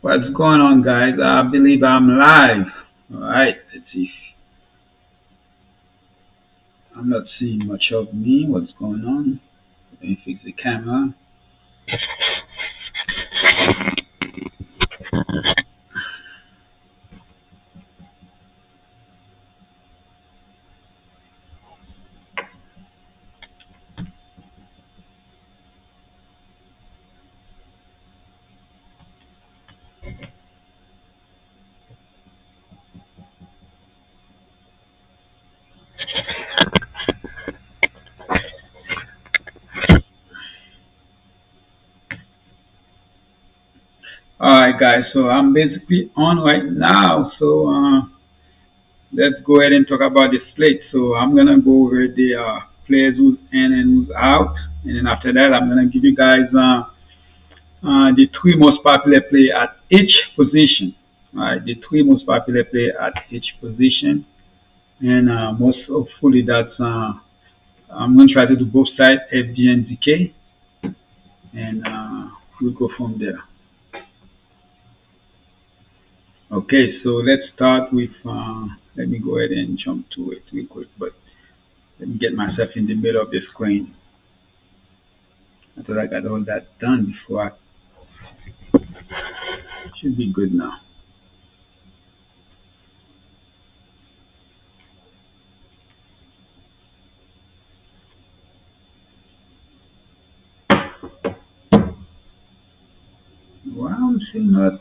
What's going on, guys? I believe I'm live. All right, let's see. I'm not seeing much of me. What's going on? Let me fix the camera. All right, guys. So I'm basically on right now. So let's go ahead and talk about the slate. So I'm gonna go over the players who's in and who's out, and then after that, I'm gonna give you guys the three most popular play at each position. All right, the three most popular play at each position, and most hopefully that's I'm gonna try to do both sides, FD and DK, and we'll go from there. Okay, so let's start with. Let me go ahead and jump to it real quick, but let me get myself in the middle of the screen. I thought I got all that done before. Should be good now. Well, I'm seeing that.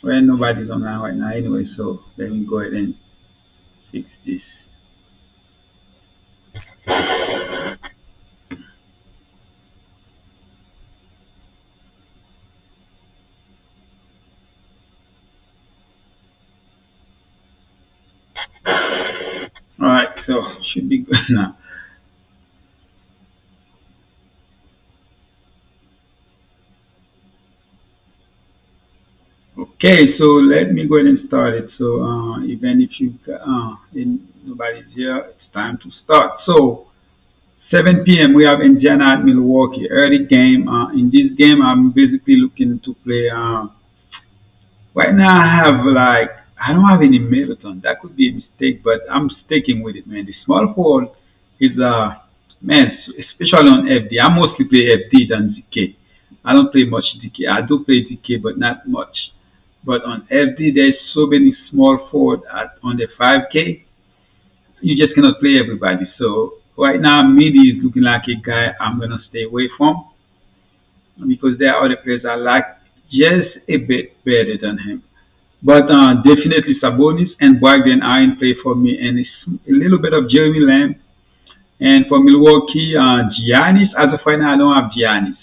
Well, nobody's online right now anyway, so let me go ahead and fix this. All right, so should be good now. Okay, so let me go ahead and start it. So even if nobody's here, it's time to start. So 7 p.m. we have Indiana at Milwaukee. Early game. In this game, I'm basically looking to play. Right now, I don't have any Middleton. That could be a mistake, but I'm sticking with it, man. The small forward is man, especially on FD. I mostly play FD than DK. I don't play much DK. I do play DK, but not much. But on FD, there's so many small forward at on the 5K. You just cannot play everybody. So right now, Midi is looking like a guy I'm gonna stay away from because there are other players I like just a bit better than him. But definitely Sabonis and Brogdon are in play for me, and it's a little bit of Jeremy Lamb. And for Milwaukee, Giannis, as of right now, I don't have Giannis,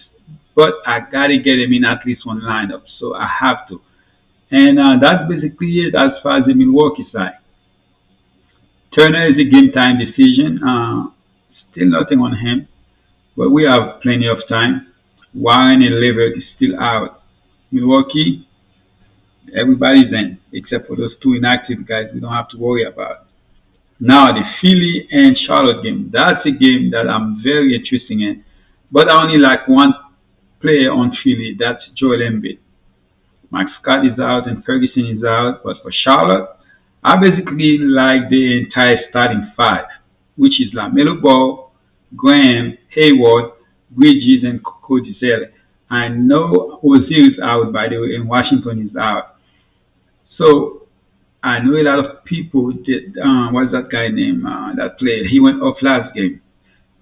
but I gotta get him in at least one lineup, so I have to. And that's basically it as far as the Milwaukee side. Turner is a game time decision. Still nothing on him, but we have plenty of time. Warren and Lever is still out. Milwaukee, everybody's in except for those two inactive guys we don't have to worry about. Now the Philly and Charlotte game. That's a game that I'm very interested in. But I only like one player on Philly, that's Joel Embiid. Max Scott is out and Ferguson is out. But for Charlotte, I basically like the entire starting five, which is LaMelo Ball, Graham, Hayward, Bridges, and Cody Zeller. I know Ozil is out, by the way, and Washington is out. So I know a lot of people did. What's that guy name? That player. He went off last game.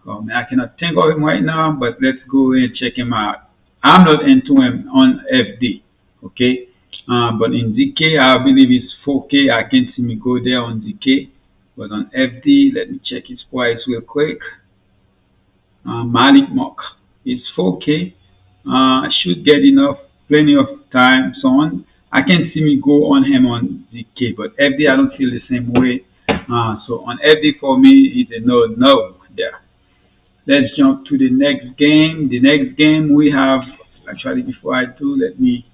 I cannot think of him right now, but let's go and check him out. I'm not into him on FD. Okay. But in DK, I believe it's 4K. I can see me go there on DK. But on FD, let me check his price real quick. Malik Monk is 4K. I should get enough, plenty of time. So on, I can see me go on him on DK, but FD I don't feel the same way. So on FD for me is a no there. Let's jump to the next game. The next game we have actually before I do, let me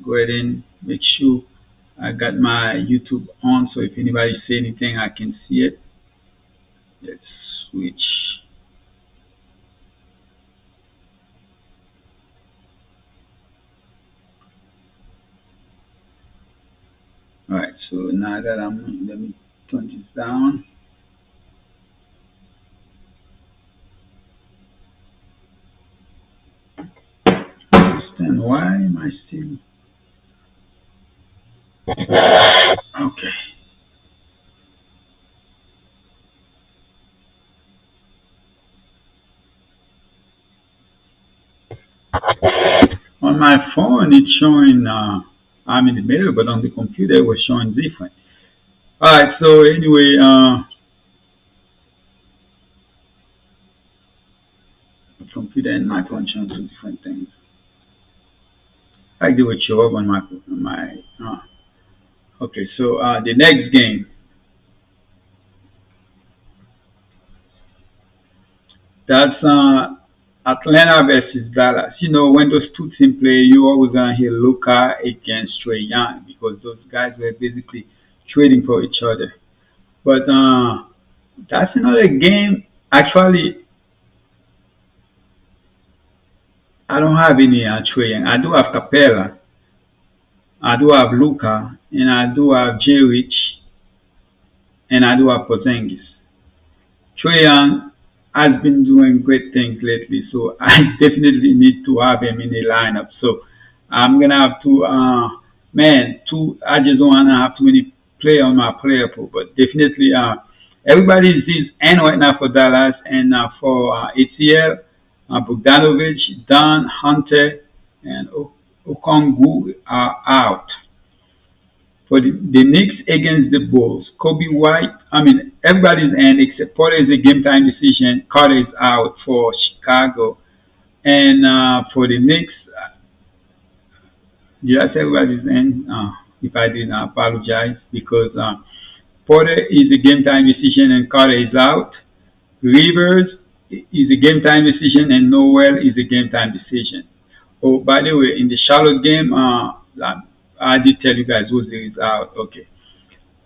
go ahead and make sure I got my YouTube on. So if anybody say anything, I can see it. Let's switch. So now that let me turn this down. Understand why am I still okay? On my phone, it's showing I'm in the middle, but on the computer, it was showing different. All right. So anyway, the computer and my phone showing two different things. Like they would show up on my. Okay. So the next game, that's Atlanta versus Dallas. You know, when those two teams play, you always gonna hear Luca against Trey Young because those guys were basically trading for each other. But that's another game. Actually, I don't have any Trey Young. I do have Capella. I do have Luca, and I do have J. Rich, and I do have Porzingis. Trae Young has been doing great things lately, so I definitely need to have him in the lineup. So I'm gonna have to, man, two. I just don't wanna have too many play on my player pool, but definitely, everybody is in right now for Dallas and for ATL, Bogdanovich, Don Hunter, and Okongu are out for the Knicks against the Bulls. Kobe White, I mean, everybody's in except Porter is a game time decision. Carter is out for Chicago. And for the Knicks, yes, everybody's in. If I didn't, I apologize because Porter is a game time decision and Carter is out. Rivers is a game time decision and Noel is a game time decision. Oh, by the way, in the Charlotte game, I did tell you guys who is out. Okay.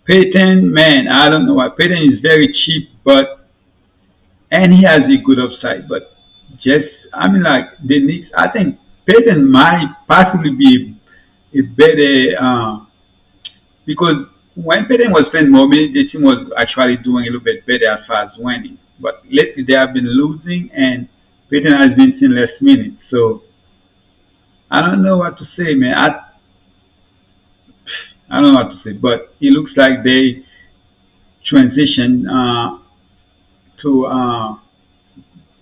Peyton, man, I don't know why. Peyton is very cheap, but and he has a good upside. But just, I mean, like the Knicks, I think Peyton might possibly be a better because when Peyton was playing more minutes, the team was actually doing a little bit better as far as winning. But lately they have been losing, and Peyton has been seeing less minutes. So I don't know what to say, man. I don't know what to say, but it looks like they transition to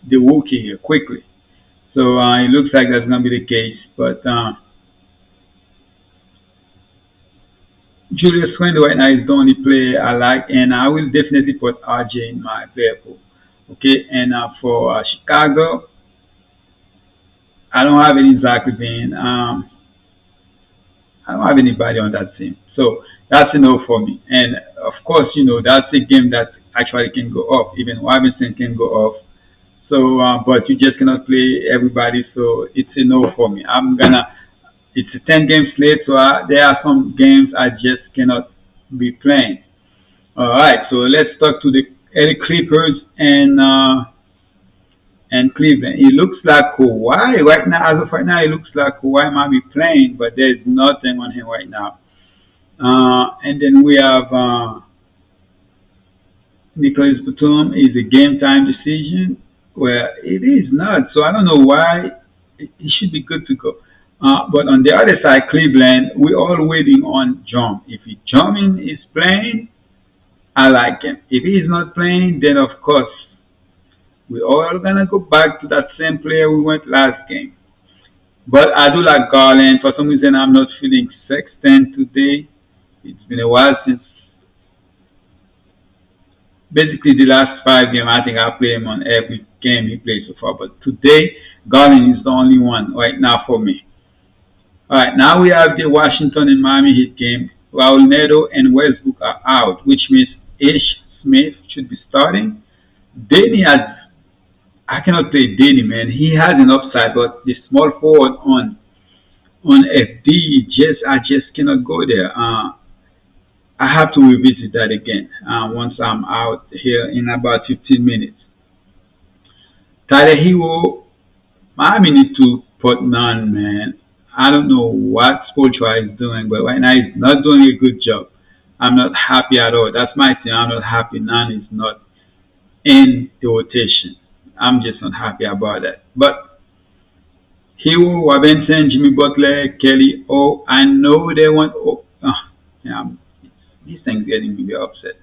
the rookie here quickly. So it looks like that's going to be the case. But Julius Randle right now is the only player I like, and I will definitely put RJ in my player pool. Okay, and for Chicago, I don't have any Zach Levine. I don't have anybody on that team. So that's enough for me. And of course, you know, that's a game that actually can go off. Even Robinson can go off. So, but you just cannot play everybody. So it's a no for me. It's a 10 game slate. So there are some games I just cannot be playing. All right. So let's talk to the LA Clippers and Cleveland. It looks like Kawhi right now. As of right now, it looks like Kawhi might be playing, but there's nothing on him right now. And then we have Nicholas Batum is a game time decision. Well, it is not. So I don't know why. It should be good to go. But on the other side, Cleveland, we're all waiting on John. If Drummond is playing, I like him. If he's not playing, then of course we're all gonna go back to that same player we went last game. But I do like Garland. For some reason, I'm not feeling Sexton today. It's been a while since basically the last 5 games. I think I play him on every game he plays so far. But today, Garland is the only one right now for me. All right, now we have the Washington and Miami Heat game. Raul Neto and Westbrook are out, which means Ish Smith should be starting. Danny has I cannot play Danny, man. He has an upside, but the small forward on FD I just cannot go there. I have to revisit that again once I'm out here in about 15 minutes. Tyler Hero, Miami need to put none, man. I don't know what Spoltra is doing, but right now he's not doing a good job. I'm not happy at all. That's my thing. I'm not happy. None is not in the rotation. I'm just not happy about that. But Hero, Robinson, Jimmy Butler, Kelly, oh, I know they want. Oh, yeah, these things getting me upset.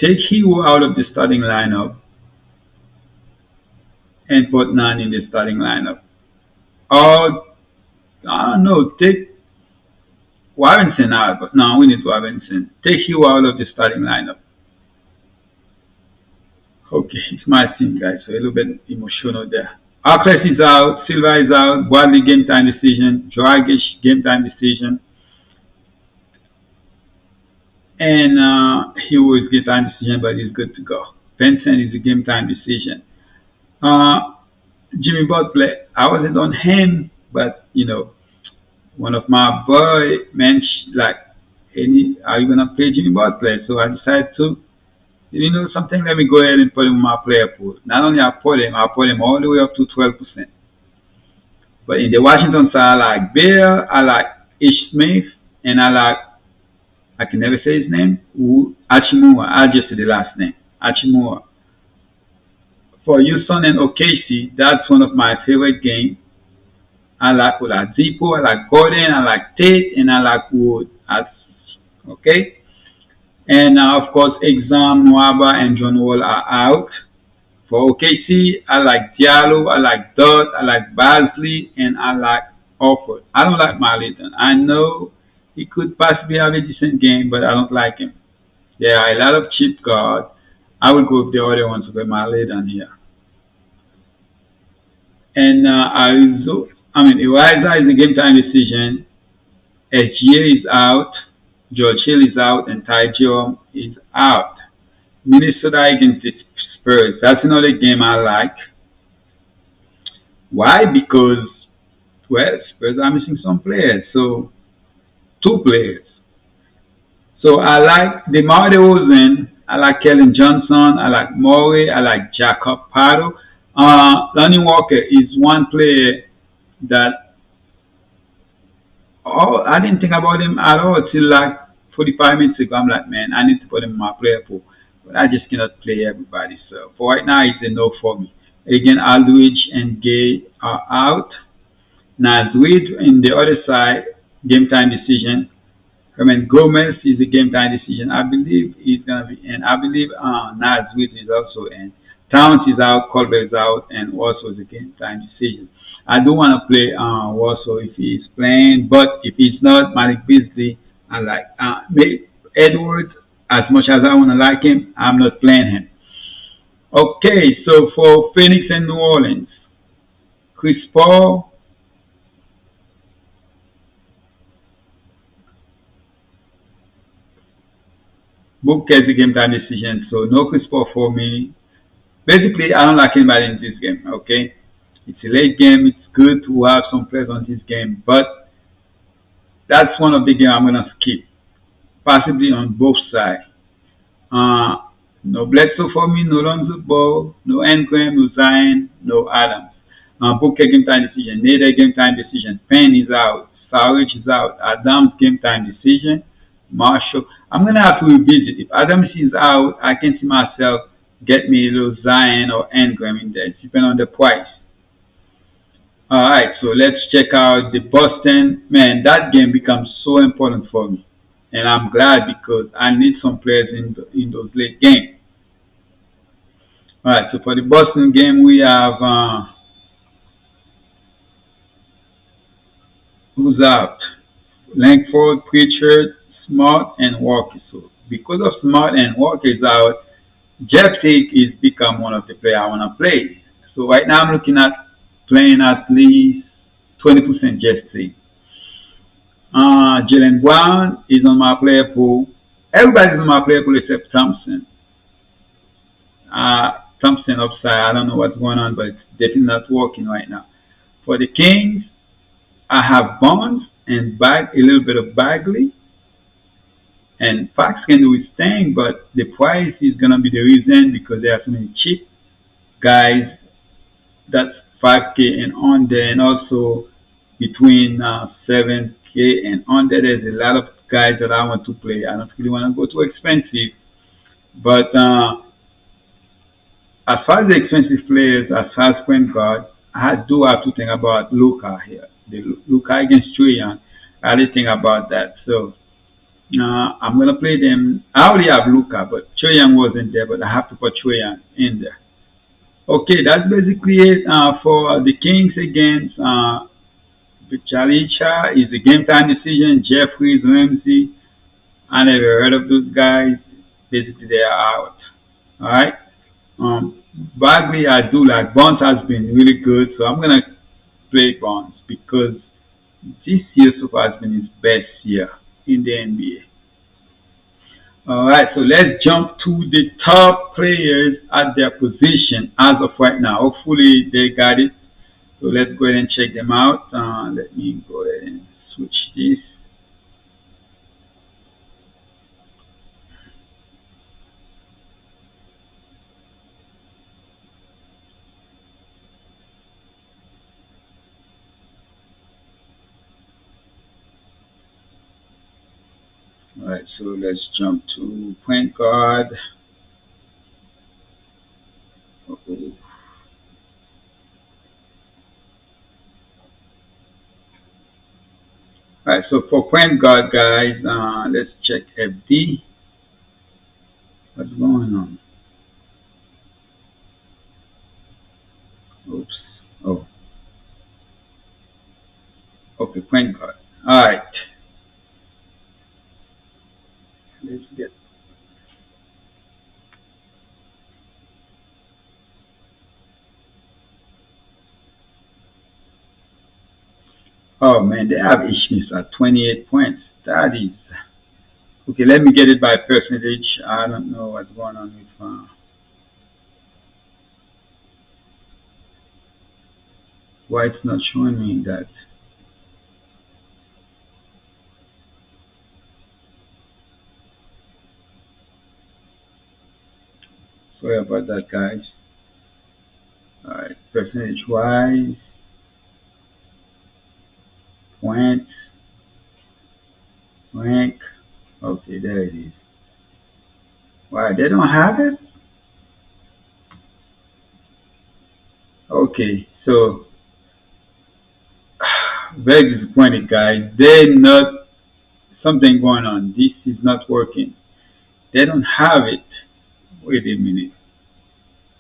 Take Hero out of the starting lineup and put none in the starting lineup. Or I don't know, take Robinson out, but no, we need Robinson. Take Hero out of the starting lineup. Okay, it's my team, guys, so a little bit emotional there. Arcles is out, Silva is out, Bradley game time decision, Dragic game time decision, and Hero is game time decision, but he's good to go. Vincent is a game time decision. Uh, Jimmy Butler, I wasn't on him, but one of my boy mentioned like, any, are you gonna play Jimmy Butler? So I decided to, something. Let me go ahead and put him in my player pool. Not only I put him all the way up to 12%. But in the Washington side, I like Bear, I like Ish Smith, and I like, I can never say his name, Achimura. I just say the last name, Achimura. For Houston and OKC, that's one of my favorite games. I like Oladipo, I like Gordon, I like Tate, and I like Wood. That's okay. And of course, Exam, Nwaba, and John Wall are out. For OKC, I like Diallo, I like Dot, I like Basley, and I like Orford. I don't like Marleyton. I know he could possibly have a decent game, but I don't like him. There are a lot of cheap guards. I will go with the other ones over Marleyton here. And Eliza is a game time decision. SGA is out. George Hill is out, and Ty Jerome is out. Minnesota against the Spurs. That's another game I like. Why? Because, well, Spurs are missing some players. So, two players. So I like DeMar DeRozan. I like Kellen Johnson. I like Murray. I like Jacob Pato. Lonnie Walker is one player that, oh, I didn't think about him at all till like 45 minutes ago. I'm like, man, I need to put him in my player pool. But I just cannot play everybody. So for right now, it's a no for me. Again, Aldridge and Gay are out. Nasrid in the other side, game time decision. Gomez is a game time decision. I believe he's gonna be in. I believe Nasrid is also in. Towns is out, Colbert is out, and also is a game time decision. I do want to play also if he's playing, but if he's not, Malik Beasley, I like Edwards. As much as I want to like him, I'm not playing him. Okay, so for Phoenix and New Orleans, Chris Paul, Book has a game time decision, so no Chris Paul for me. Basically, I don't like anybody in this game. Okay, it's a late game. It's good to have some players on this game, but that's one of the games I'm gonna skip, possibly on both sides. Uh, no Bledsoe for me, no Lonzo Ball, no Engram, no Zion, no Adams. Booker game time decision, Nader game time decision, Penn is out, Sarich is out, Adams game time decision, Marshall. I'm gonna have to revisit. If Adams is out, I can see myself get me a little Zion or Engram in there, depending on the price. Alright, so let's check out the Boston. Man, that game becomes so important for me. And I'm glad because I need some players in those late games. Alright, so for the Boston game, we have who's out? Langford, Pritchard, Smart, and Walker. So because of Smart and Walker is out, Jeff Teague is become one of the players I want to play. So right now I'm looking at playing at least 20% Jeff Teague. Jalen Brown is on my player pool. Everybody's on my player pool except Thompson. Thompson upside. I don't know what's going on, but it's definitely not working right now. For the Kings, I have Bonds and a little bit of Bagley. And Fox can do his thing, but the price is going to be the reason because there are so many cheap guys. That's 5K and under, and also between 7K and under. There's a lot of guys that I want to play. I don't really want to go too expensive, but as far as the expensive players, as far as point guard, I do have to think about Luca here. The Luca against Trae Young. I did think about that. So I'm gonna play them. I already have Luca, but Trae Young wasn't there. But I have to put Trae Young in there. Okay, that's basically it for the Kings against Chalicha. Is a game time decision. Jeffries, Ramsey. I never heard of those guys. Basically, they are out. All right. Bagley, I do like. Bonds has been really good, so I'm gonna play Bonds because this year so far has been his best year in the NBA. All right, so let's jump to the top players at their position as of right now. Hopefully they got it. So let's go ahead and check them out. Let me go ahead and switch this. All right, so let's jump to point guard. Uh-oh. All right, so for point guard, guys, let's check FD. What's going on? Oops. Oh, okay, point guard. All right, let's get. Oh man, they have Ishmis at 28 points. That is okay. Let me get it by percentage. I don't know what's going on with. Why it's not showing me that? Sorry about that, guys. All right, percentage wise, points, rank. Okay, there it is. Why they don't have it? Okay, so very disappointed, guys. They not something going on. This is not working. They don't have it. Wait a minute.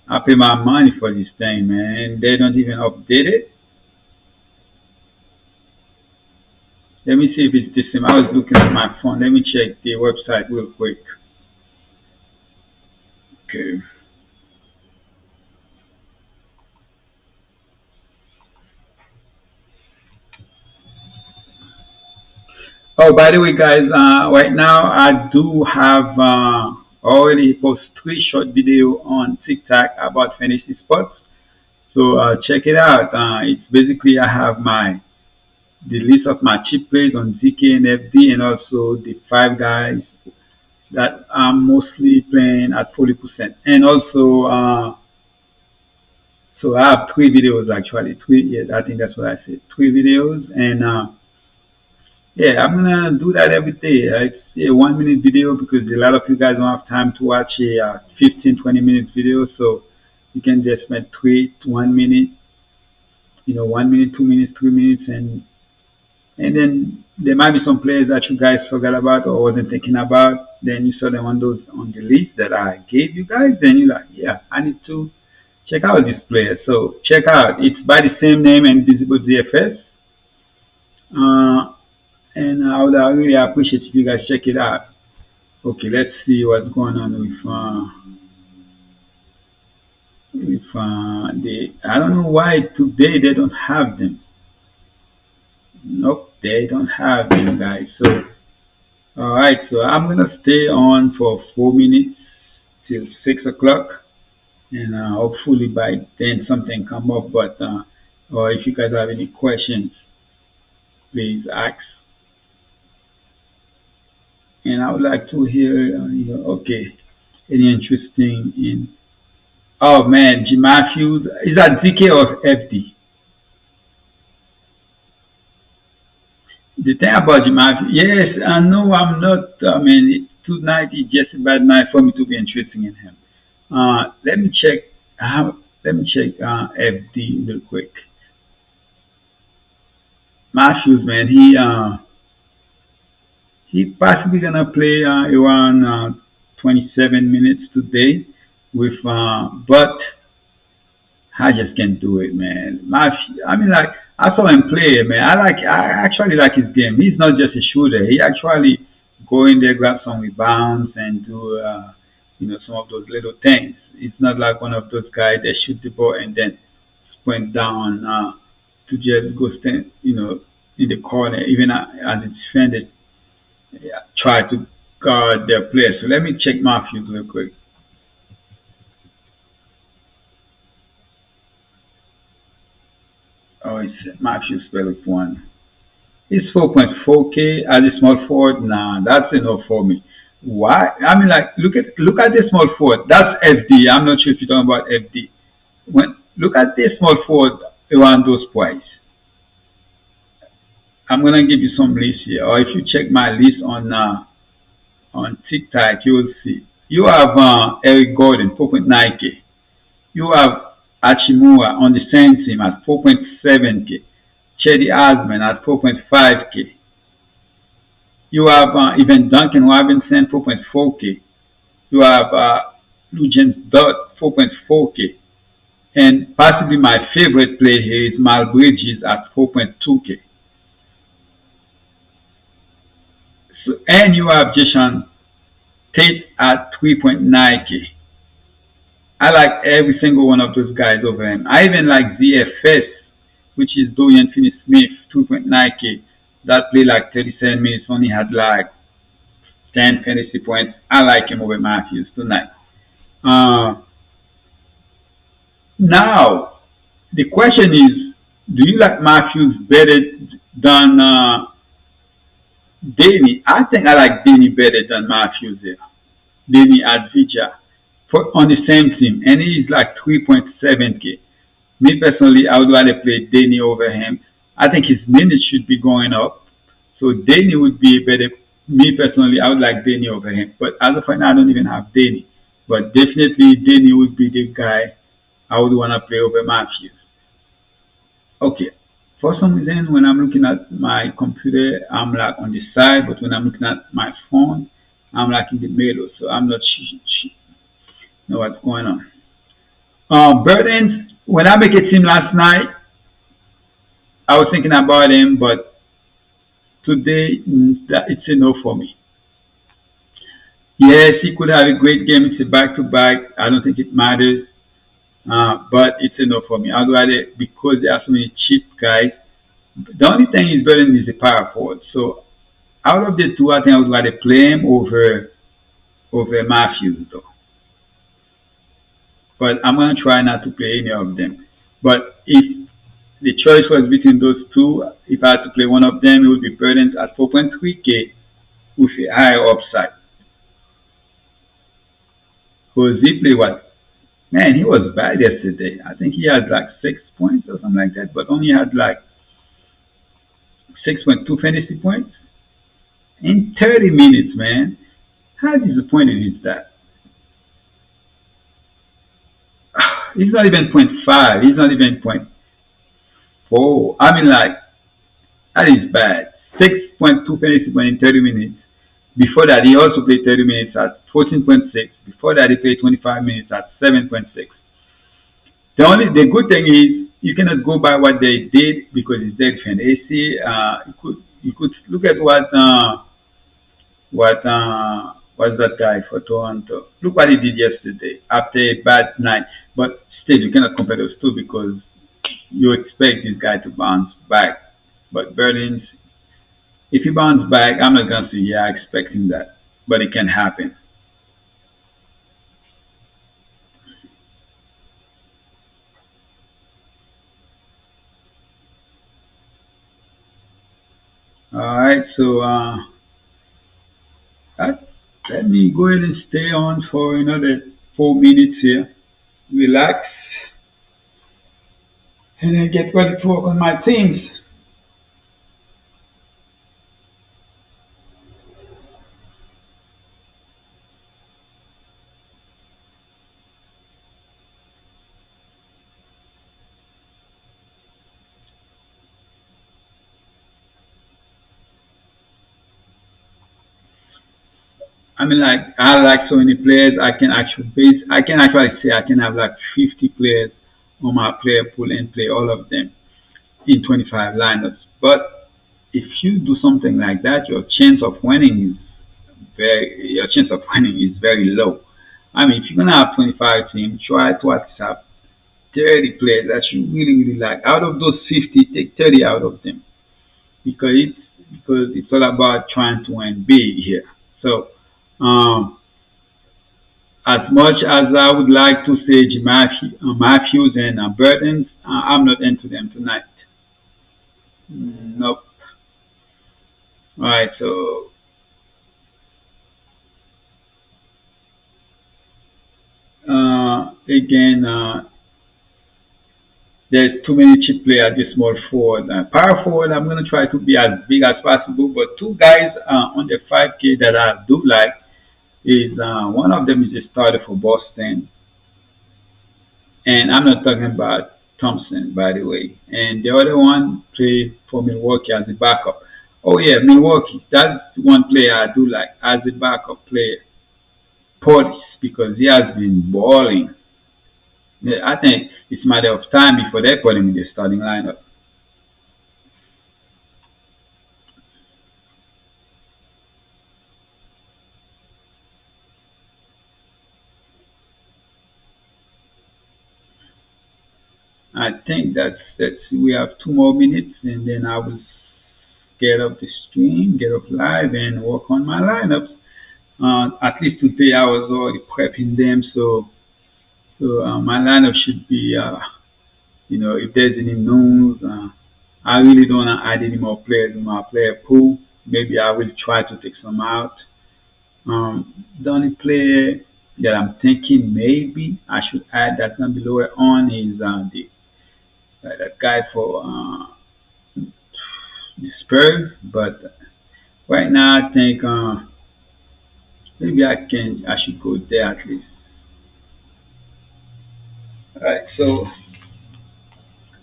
I pay my money for this thing, man. They don't even update it. Let me see if it's the same. I was looking at my phone. Let me check the website real quick. Okay. Oh, by the way, guys, right now I do have already post 3 short video on TikTok about fantasy sports. So check it out. It's basically I have my the list of my cheap plays on ZK and FD, and also the 5 guys that I'm mostly playing at 40%. And also, so I have 3 videos actually. Three, yes, I think that's what I said. 3 videos, and yeah, I'm gonna do that every day. It's a 1 minute video because a lot of you guys don't have time to watch a 15, 20 minute video. So you can just spend 1 minute, 1 minute, 2 minutes, 3 minutes, and then there might be some players that you guys forgot about or wasn't thinking about. Then you saw them on those on the list that I gave you guys. Then you're like, yeah, I need to check out this player. So check out. It's by the same name, Invisible ZFS. Uh, and I would really appreciate if you guys check it out. Okay, let's see what's going on with the. I don't know why today they don't have them. Nope, they don't have them, guys. So, all right. So I'm gonna stay on for 4 minutes till 6 o'clock, and hopefully by then something come up. But or if you guys have any questions, please ask. And I would like to hear, okay, any interesting in. Oh man, G Matthews, is that ZK or FD? The thing about Jim Matthews, yes, I know I'm not. I mean, tonight is just a bad night for me to be interested in him. Let me check. Let me check FD real quick. Matthews, man, he possibly gonna play around 27 minutes today with, but I just can't do it, man. I mean, like I saw him play, man. I actually like his game. He's not just a shooter. He actually go in there, grab some rebounds, and do, some of those little things. It's not like one of those guys that shoot the ball and then sprint down to just go stand, in the corner, even as a defender, try to guard their players. So let me check Matthews real quick. Oh, it's Matthews spell with one. It's 4.4K as a small forward. Nah, that's enough for me. Why? I mean, like, look at the small forward. That's FD. I'm not sure if you're talking about FD. When look at the small forward around those price. I'm gonna give you some list here, or if you check my list on TikTok, you will see. You have Eric Gordon, 4.9K. You have Achimura on the same team at 4.7K. Chetty Osman at 4.5K. You have even Duncan Robinson, 4.4K. You have Lugens Dot, 4.4K. And possibly my favorite play here is Mal Bridges at 4.2K. So, and you have Jason Tate at 3.9K. I like every single one of those guys over him. I even like ZFS, which is Dorian Finney-Smith, 2.9K. That played like 37 minutes, only had like 10 fantasy points. I like him over Matthews tonight. Uh, Now, the question is, do you like Matthews better than Danny? I think I like Danny better than Matthews here. Danny Advija on the same team, and he's like 3.7K. Me personally, I would rather play Danny over him. I think his minutes should be going up. So Danny would be a better. Me personally, I would like Danny over him. But as of right now, I don't even have Danny. But definitely, Danny would be the guy I would want to play over Matthews. Okay. For some reason, when I'm looking at my computer, I'm like on the side, but when I'm looking at my phone, I'm like in the middle. So I'm not know what's going on. Burdens, when I make a team last night, I was thinking about him, but today it's a no for me. Yes, he could have a great game. It's a back to back. I don't think it matters. But it's a no for me. I'd rather, because there are so many cheap guys. The only thing is Burden is a power forward. So out of the two, I think I would rather play him over Matthews though. But I'm gonna try not to play any of them. But if the choice was between those two, if I had to play one of them, it would be Burden at 4.3K with a higher upside. Because he played what? Man, he was bad yesterday. I think he had like 6 points or something like that, but only had like 6.2 fantasy points in 30 minutes, man. How disappointing is that? He's not even point 0.5. He's not even point 0.4. I mean, like, that is bad. 6.2 fantasy points in 30 minutes. Before that, he also played 30 minutes at 14.6. Before that, he played 25 minutes at 7.6. The good thing is you cannot go by what they did because it's their different. AC, you could look at what was that guy for Toronto. Look what he did yesterday after a bad night. But still, you cannot compare those two because you expect this guy to bounce back. But Berlin, if he bounces back, I'm not gonna say yeah, expecting that, but it can happen. All right, so let me go ahead and stay on for another 4 minutes here, relax, and then get ready to work on my teams. I mean, like I like so many players. I can actually say I can have like 50 players on my player pool and play all of them in 25 lineups. But if you do something like that, your chance of winning is very low. I mean, if you're gonna have 25 teams, try to at least have 30 players that you really really like. Out of those 50, take 30 out of them because it's all about trying to win big here. So, um, as much as I would like to say Matthews and Burtons, I'm not into them tonight. Nope. All right. So again, there's too many cheap players at this small forward. Power forward, I'm gonna try to be as big as possible. But two guys on the 5K that I do like is one of them is a starter for Boston, and I'm not talking about Thompson, by the way. And the other one play for Milwaukee as a backup. Oh yeah, Milwaukee. That's one player I do like as a backup player. Portis, because he has been balling. Yeah, I think it's a matter of time before they put him in the starting lineup. I think that's we have 2 more minutes, and then I will get up the stream, get up live, and work on my lineups. At least today I was already prepping them, so my lineup should be, if there's any news, I really don't want to add any more players in my player pool. Maybe I will try to take some out. The only player that I'm thinking maybe I should add that's gonna be lower on is that guy for the Spurs. But right now I think maybe I should go there at least. Alright, so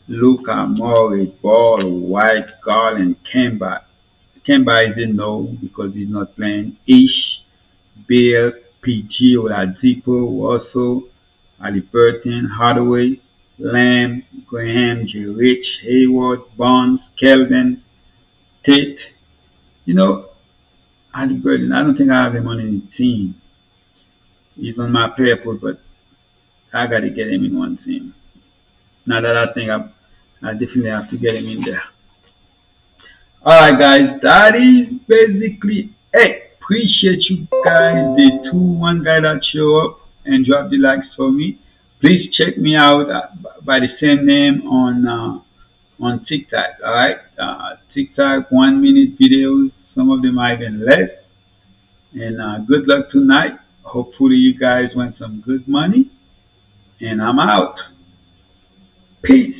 Luca, Morris, Ball, White, Garland, Kemba. Kemba is a no because he's not playing. Ish, Bill, PG, Oladipo, Russell, Halliburton, Hardaway, Lamb, Graham, J. Rich, Hayward, Bonds, Kelvin, Tate. You know, Halliburton, I don't think I have him on any team. He's on my player pool, but I got to get him in one team. Now that I think I definitely have to get him in there. Alright, guys, that is basically it. Appreciate you guys, the 2-1 guy that show up and drop the likes for me. Please check me out by the same name on TikTok. Alright, TikTok 1 minute videos. Some of them are even less. And good luck tonight. Hopefully, you guys win some good money. And I'm out. Peace.